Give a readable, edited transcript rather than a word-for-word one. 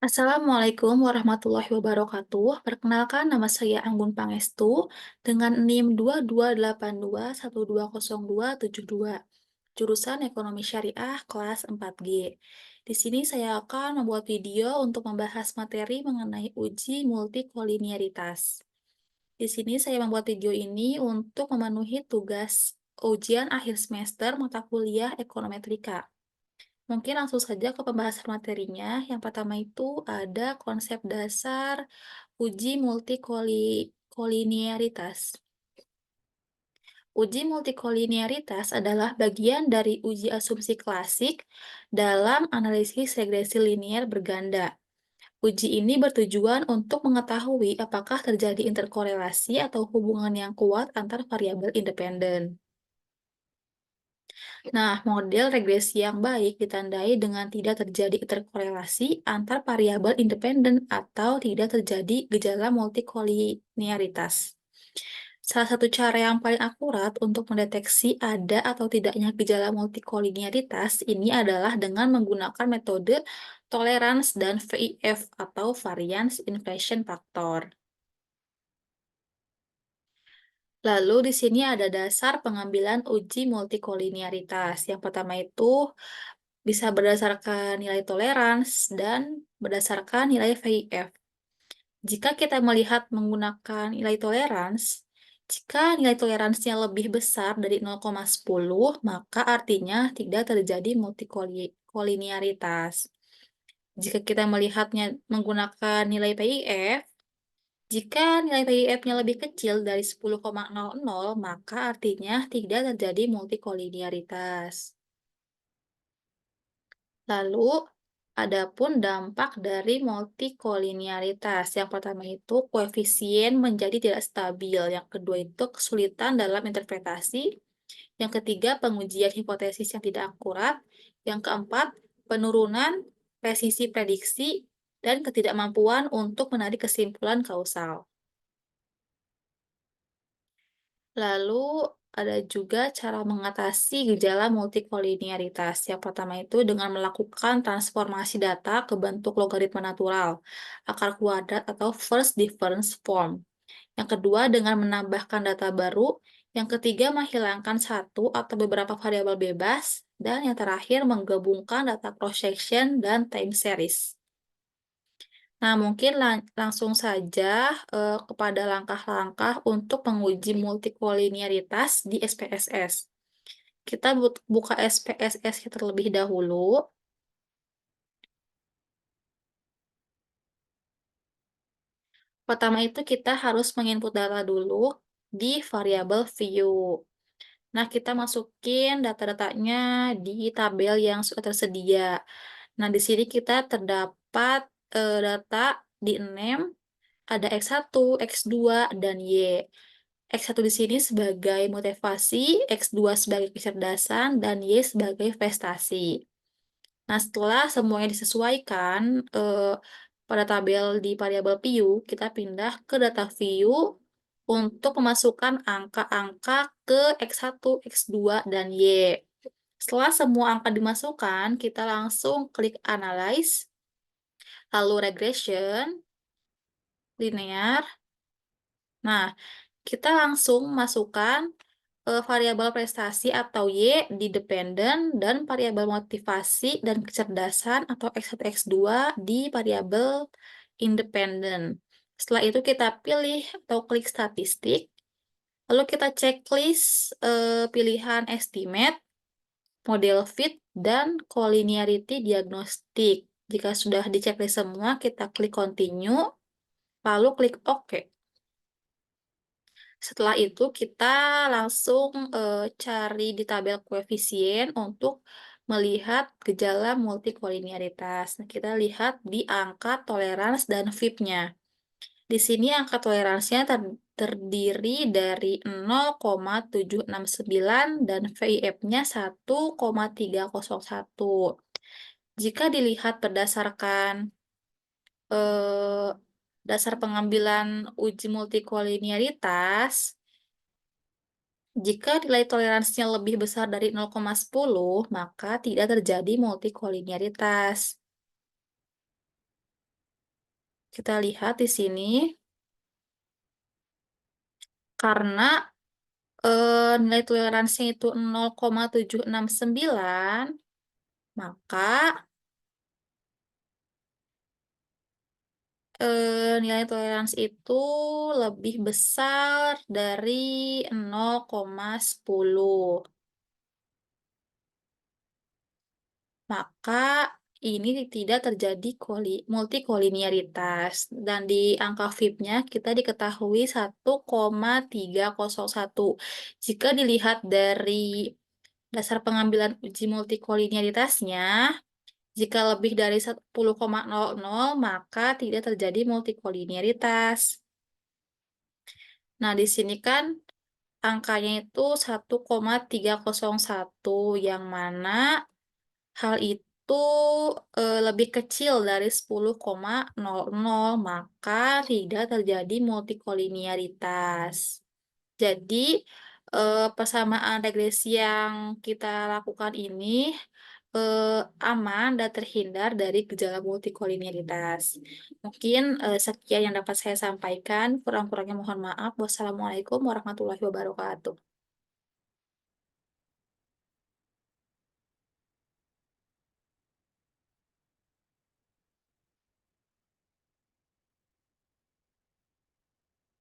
Assalamualaikum warahmatullahi wabarakatuh. Perkenalkan, nama saya Anggun Pangestu dengan NIM 2282120272, jurusan Ekonomi Syariah kelas 4G. Di sini saya akan membuat video untuk membahas materi mengenai uji multikolinearitas. Di sini saya membuat video ini untuk memenuhi tugas ujian akhir semester mata kuliah Ekonometrika. Mungkin langsung saja ke pembahasan materinya. Yang pertama itu ada konsep dasar uji multikolinearitas. Uji multikolinearitas adalah bagian dari uji asumsi klasik dalam analisis regresi linear berganda. Uji ini bertujuan untuk mengetahui apakah terjadi interkorelasi atau hubungan yang kuat antar variabel independen. Nah, model regresi yang baik ditandai dengan tidak terjadi interkorelasi antar variabel independen atau tidak terjadi gejala multikolinearitas. Salah satu cara yang paling akurat untuk mendeteksi ada atau tidaknya gejala multikolinearitas ini adalah dengan menggunakan metode tolerance dan VIF atau variance inversion factor. Lalu di sini ada dasar pengambilan uji multikolinearitas. Yang pertama itu bisa berdasarkan nilai tolerans dan berdasarkan nilai VIF. Jika kita melihat menggunakan nilai tolerans, jika nilai toleransnya lebih besar dari 0,10, maka artinya tidak terjadi multikolinearitas. Jika kita melihatnya menggunakan nilai PIF, jika nilai PIF-nya lebih kecil dari 10,00, maka artinya tidak terjadi multikolinearitas. Lalu, adapun dampak dari multikolinearitas. Yang pertama itu koefisien menjadi tidak stabil. Yang kedua itu kesulitan dalam interpretasi. Yang ketiga, pengujian hipotesis yang tidak akurat. Yang keempat, penurunan presisi prediksi dan ketidakmampuan untuk menarik kesimpulan kausal. Lalu ada juga cara mengatasi gejala multikolinearitas. Yang pertama itu dengan melakukan transformasi data ke bentuk logaritma natural, akar kuadrat atau first difference form. Yang kedua dengan menambahkan data baru. Yang ketiga menghilangkan satu atau beberapa variabel bebas. Dan yang terakhir menggabungkan data cross-section dan time series. Nah, mungkin langsung saja kepada langkah-langkah untuk menguji multikolinearitas di SPSS. Kita buka SPSS terlebih dahulu. Pertama itu kita harus menginput data dulu di variabel view. Nah, kita masukin data-datanya di tabel yang sudah tersedia. Nah, di sini kita terdapat data di name, ada X1, X2, dan Y. X1 di sini sebagai motivasi, X2 sebagai kecerdasan, dan Y sebagai prestasi. Nah, setelah semuanya disesuaikan pada tabel di variabel view, kita pindah ke data view untuk memasukkan angka-angka ke X1, X2, dan Y. Setelah semua angka dimasukkan, kita langsung klik Analyze, lalu Regression, Linear. Nah, kita langsung masukkan variabel prestasi atau Y di dependen dan variabel motivasi dan kecerdasan atau X1, X2 di variabel independen. Setelah itu kita pilih atau klik statistik, lalu kita checklist pilihan estimate, model fit, dan collinearity diagnostic. Jika sudah di-checklist semua, kita klik continue, lalu klik OK. Setelah itu kita langsung cari di tabel koefisien untuk melihat gejala multikolinearitas. Nah, kita lihat di angka tolerans dan VIP-nya. Di sini angka toleransinya terdiri dari 0,769 dan VIF-nya 1,301. Jika dilihat berdasarkan dasar pengambilan uji multikolinearitas, jika nilai toleransinya lebih besar dari 0,10, maka tidak terjadi multikolinearitas. Kita lihat di sini, karena nilai toleransinya itu 0,769, maka nilai toleransi itu lebih besar dari 0,10. Maka ini tidak terjadi multikoliniaritas. Dan di angka VIP-nya kita diketahui 1,301. Jika dilihat dari dasar pengambilan uji multikoliniaritasnya, jika lebih dari 10,00 maka tidak terjadi multikoliniaritas. Nah, di sini kan angkanya itu 1,301, yang mana hal itu lebih kecil dari 10,00, maka tidak terjadi multikoliniaritas. Jadi, persamaan regresi yang kita lakukan ini aman dan terhindar dari gejala multikoliniaritas. Mungkin sekian yang dapat saya sampaikan, kurang-kurangnya mohon maaf. Wassalamualaikum warahmatullahi wabarakatuh.